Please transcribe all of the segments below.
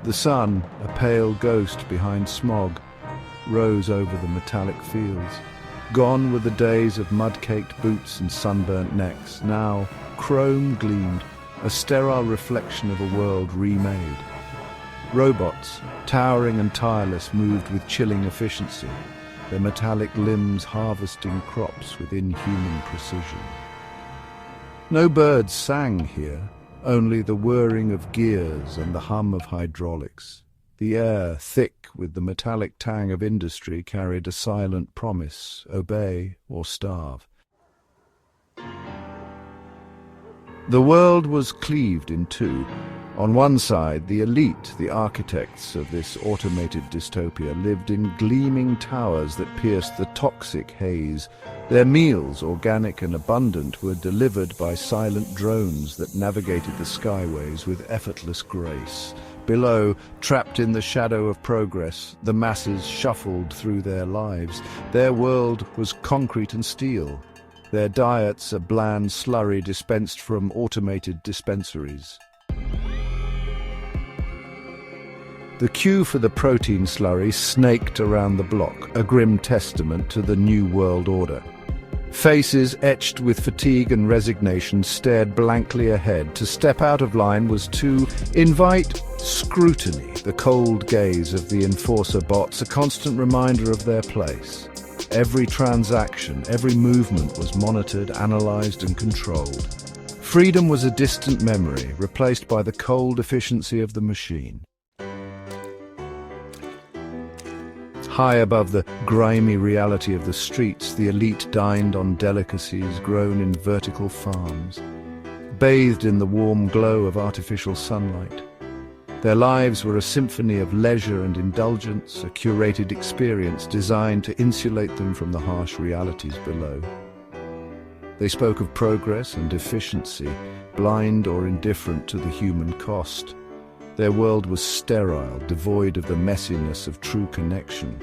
The sun, a pale ghost behind smog, rose over the metallic fields. Gone were the days of mud-caked boots and sunburnt necks. Now, chrome gleamed, a sterile reflection of a world remade. Robots, towering and tireless, moved with chilling efficiency, their metallic limbs harvesting crops with inhuman precision. No birds sang here, only the whirring of gears and the hum of hydraulics. The air, thick with the metallic tang of industry, carried a silent promise: obey or starve. The world was cleaved in two. On one side, the elite, the architects of this automated dystopia, lived in gleaming towers that pierced the toxic haze. Their meals, organic and abundant, were delivered by silent drones that navigated the skyways with effortless grace. Below, trapped in the shadow of progress, the masses shuffled through their lives. Their world was concrete and steel. Their diets a bland slurry dispensed from automated dispensaries. The queue for the protein slurry snaked around the block, a grim testament to the New World Order. Faces etched with fatigue and resignation stared blankly ahead. To step out of line was to invite scrutiny, the cold gaze of the enforcer bots, a constant reminder of their place. Every transaction, every movement was monitored, analyzed, and controlled. Freedom was a distant memory, replaced by the cold efficiency of the machine. High above the grimy reality of the streets, the elite dined on delicacies grown in vertical farms, bathed in the warm glow of artificial sunlight. Their lives were a symphony of leisure and indulgence, a curated experience designed to insulate them from the harsh realities below. They spoke of progress and efficiency, blind or indifferent to the human cost. Their world was sterile, devoid of the messiness of true connection.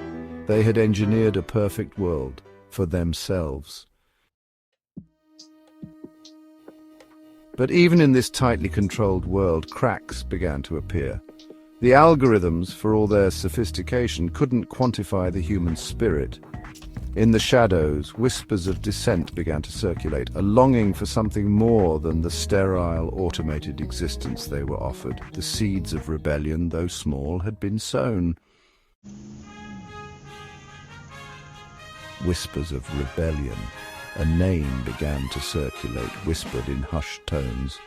They had engineered a perfect world for themselves. But even in this tightly controlled world, cracks began to appear. The algorithms, for all their sophistication, couldn't quantify the human spirit. In the shadows, whispers of dissent began to circulate, a longing for something more than the sterile, automated existence they were offered. The seeds of rebellion, though small, had been sown. Whispers of rebellion. A name began to circulate, whispered in hushed tones.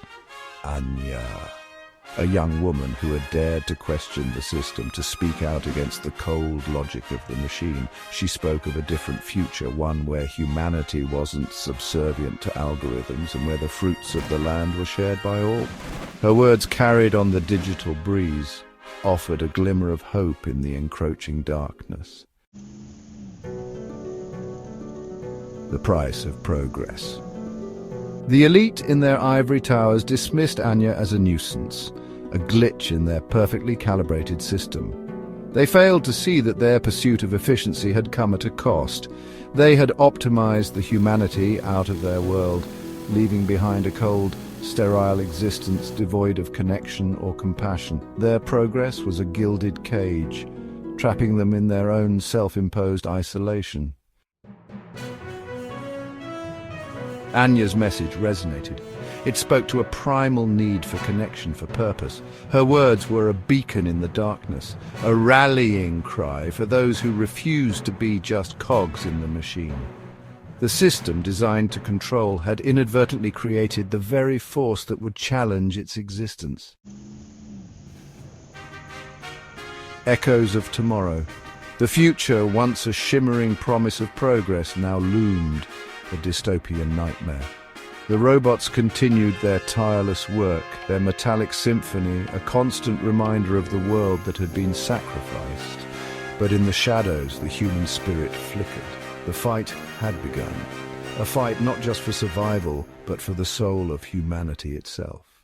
Anya. A young woman who had dared to question the system, to speak out against the cold logic of the machine. She spoke of a different future, one where humanity wasn't subservient to algorithms and where the fruits of the land were shared by all. Her words, carried on the digital breeze, offered a glimmer of hope in the encroaching darkness. The price of progress. The elite in their ivory towers dismissed Anya as a nuisance, a glitch in their perfectly calibrated system. They failed to see that their pursuit of efficiency had come at a cost. They had optimized the humanity out of their world, leaving behind a cold, sterile existence devoid of connection or compassion. Their progress was a gilded cage, trapping them in their own self-imposed isolation. Anya's message resonated. It spoke to a primal need for connection, for purpose. Her words were a beacon in the darkness, a rallying cry for those who refused to be just cogs in the machine. The system designed to control had inadvertently created the very force that would challenge its existence. Echoes of tomorrow. The future, once a shimmering promise of progress, now loomed, a dystopian nightmare. The robots continued their tireless work, their metallic symphony, a constant reminder of the world that had been sacrificed. But in the shadows, the human spirit flickered. The fight had begun. A fight not just for survival, but for the soul of humanity itself.